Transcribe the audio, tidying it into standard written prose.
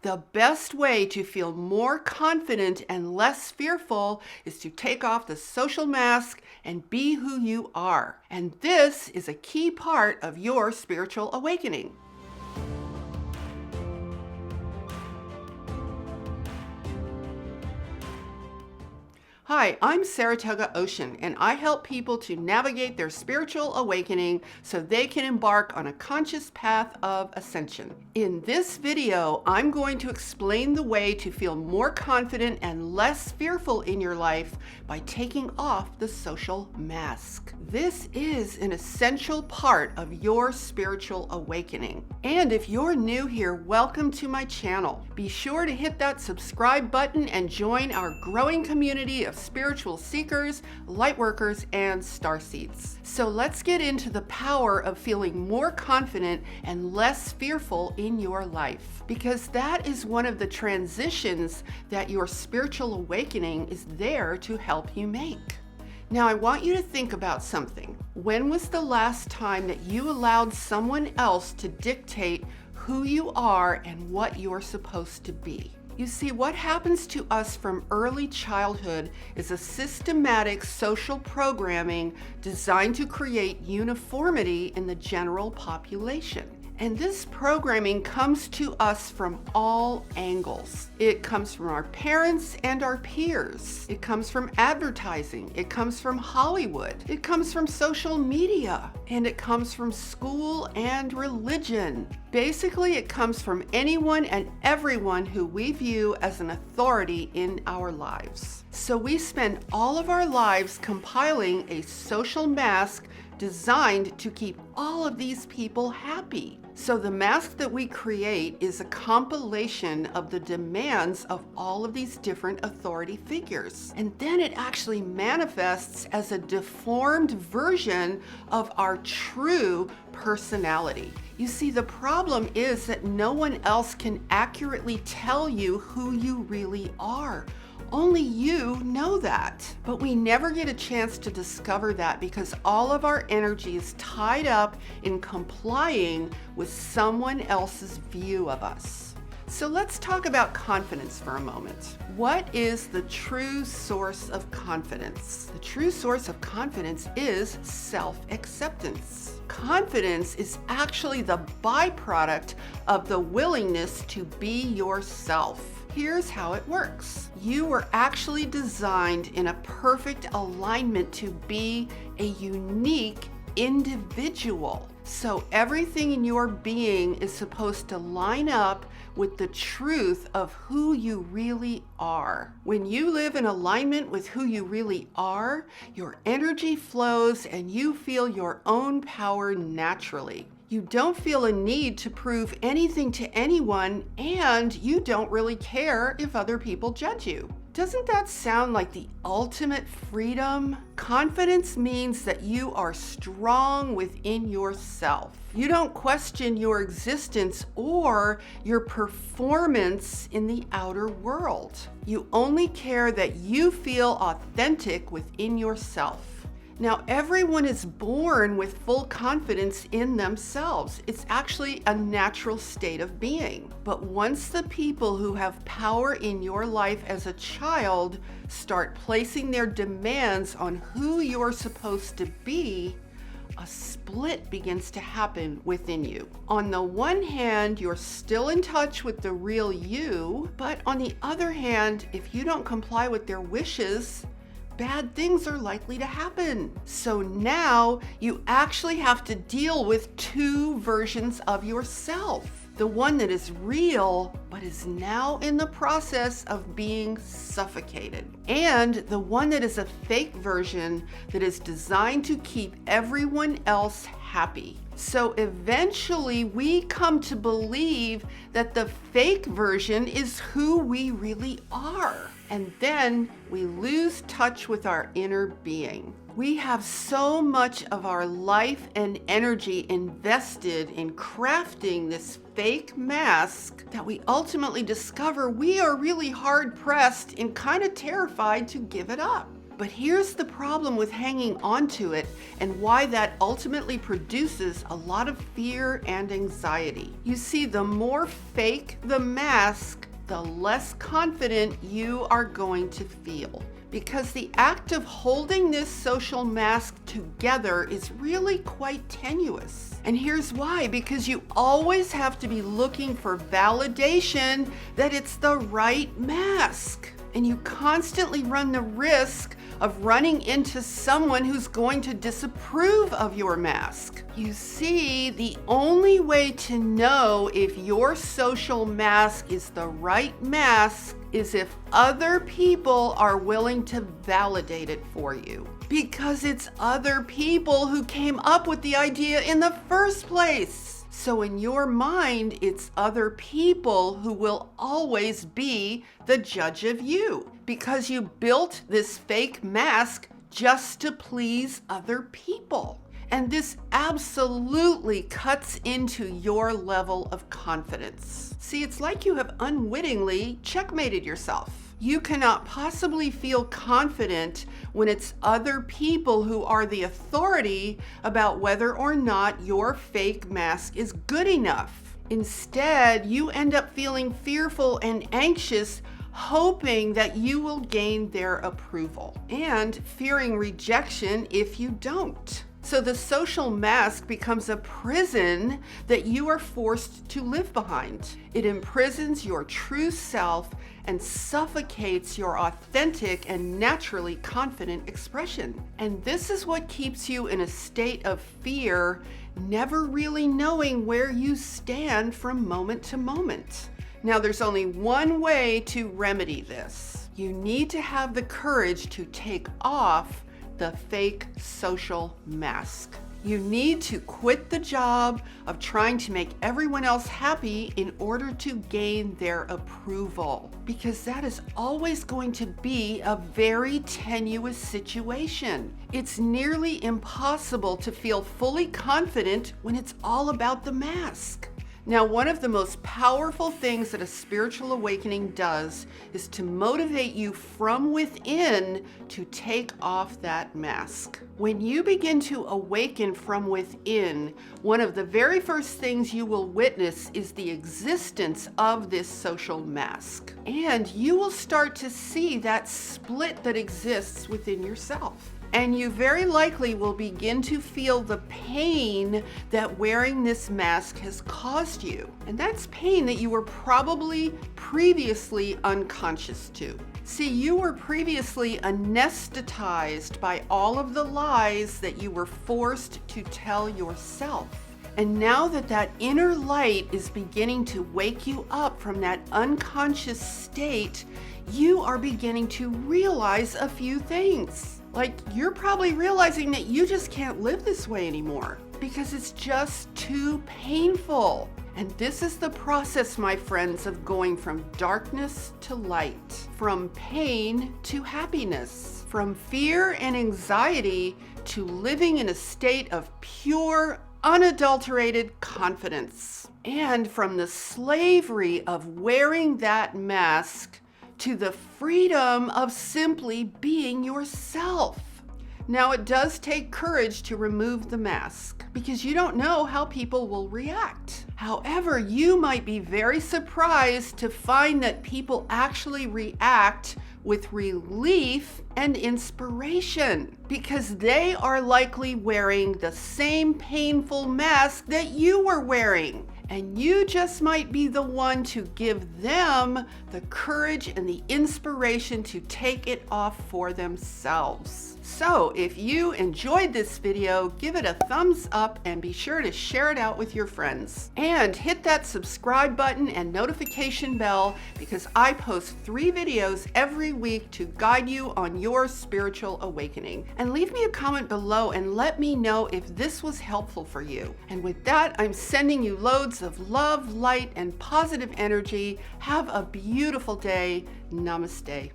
The best way to feel more confident and less fearful is to take off the social mask and be who you are. And this is a key part of your spiritual awakening. Hi, I'm Saratoga Ocean, and I help people to navigate their spiritual awakening so they can embark on a conscious path of ascension. In this video, I'm going to explain the way to feel more confident and less fearful in your life by taking off the social mask. This is an essential part of your spiritual awakening. And if you're new here, welcome to my channel. Be sure to hit that subscribe button and join our growing community of spiritual seekers, light workers, and starseeds. So let's get into the power of feeling more confident and less fearful in your life, because that is one of the transitions that your spiritual awakening is there to help you make. Now, I want you to think about something. When was the last time that you allowed someone else to dictate who you are and what you're supposed to be? You see, what happens to us from early childhood is a systematic social programming designed to create uniformity in the general population. And this programming comes to us from all angles. It comes from our parents and our peers. It comes from advertising. It comes from Hollywood. It comes from social media. And it comes from school and religion. Basically, it comes from anyone and everyone who we view as an authority in our lives. So we spend all of our lives compiling a social mask designed to keep all of these people happy. So the mask that we create is a compilation of the demands of all of these different authority figures. And then it actually manifests as a deformed version of our true personality. You see, the problem is that no one else can accurately tell you who you really are. Only you know that. But we never get a chance to discover that because all of our energy is tied up in complying with someone else's view of us. So let's talk about confidence for a moment. What is the true source of confidence? The true source of confidence is self-acceptance. Confidence is actually the byproduct of the willingness to be yourself. Here's how it works. You were actually designed in a perfect alignment to be a unique individual. So everything in your being is supposed to line up with the truth of who you really are. When you live in alignment with who you really are, your energy flows and you feel your own power naturally. You don't feel a need to prove anything to anyone, and you don't really care if other people judge you. Doesn't that sound like the ultimate freedom? Confidence means that you are strong within yourself. You don't question your existence or your performance in the outer world. You only care that you feel authentic within yourself. Now, everyone is born with full confidence in themselves. It's actually a natural state of being. But once the people who have power in your life as a child start placing their demands on who you're supposed to be, a split begins to happen within you. On the one hand, you're still in touch with the real you, but on the other hand, if you don't comply with their wishes, bad things are likely to happen. So now you actually have to deal with two versions of yourself. The one that is real, but is now in the process of being suffocated. And the one that is a fake version that is designed to keep everyone else happy. So eventually we come to believe that the fake version is who we really are. And then we lose touch with our inner being. We have so much of our life and energy invested in crafting this fake mask that we ultimately discover we are really hard pressed and kind of terrified to give it up. But here's the problem with hanging on to it and why that ultimately produces a lot of fear and anxiety. You see, the more fake the mask, the less confident you are going to feel. Because the act of holding this social mask together is really quite tenuous. And here's why: because you always have to be looking for validation that it's the right mask. And you constantly run the risk of running into someone who's going to disapprove of your mask. You see, the only way to know if your social mask is the right mask is if other people are willing to validate it for you. Because it's other people who came up with the idea in the first place. So in your mind, it's other people who will always be the judge of you, because you built this fake mask just to please other people. And this absolutely cuts into your level of confidence. See, it's like you have unwittingly checkmated yourself. You cannot possibly feel confident when it's other people who are the authority about whether or not your fake mask is good enough. Instead, you end up feeling fearful and anxious, hoping that you will gain their approval and fearing rejection if you don't. So the social mask becomes a prison that you are forced to live behind. It imprisons your true self and suffocates your authentic and naturally confident expression. And this is what keeps you in a state of fear, never really knowing where you stand from moment to moment. Now, there's only one way to remedy this. You need to have the courage to take off the fake social mask. You need to quit the job of trying to make everyone else happy in order to gain their approval, because that is always going to be a very tenuous situation. It's nearly impossible to feel fully confident when it's all about the mask. Now, one of the most powerful things that a spiritual awakening does is to motivate you from within to take off that mask. When you begin to awaken from within, one of the very first things you will witness is the existence of this social mask. And you will start to see that split that exists within yourself. And you very likely will begin to feel the pain that wearing this mask has caused you. And that's pain that you were probably previously unconscious to. See, you were previously anesthetized by all of the lies that you were forced to tell yourself. And now that that inner light is beginning to wake you up from that unconscious state, you are beginning to realize a few things. Like, you're probably realizing that you just can't live this way anymore because it's just too painful. And this is the process, my friends, of going from darkness to light, from pain to happiness, from fear and anxiety to living in a state of pure, unadulterated confidence, and from the slavery of wearing that mask to the freedom of simply being yourself. Now, it does take courage to remove the mask because you don't know how people will react. However, you might be very surprised to find that people actually react with relief and inspiration because they are likely wearing the same painful mask that you were wearing. And you just might be the one to give them the courage and the inspiration to take it off for themselves. So if you enjoyed this video, give it a thumbs up and be sure to share it out with your friends. And hit that subscribe button and notification bell because I post 3 videos every week to guide you on your spiritual awakening. And leave me a comment below and let me know if this was helpful for you. And with that, I'm sending you loads of love, light, and positive energy. Have a beautiful day. Namaste.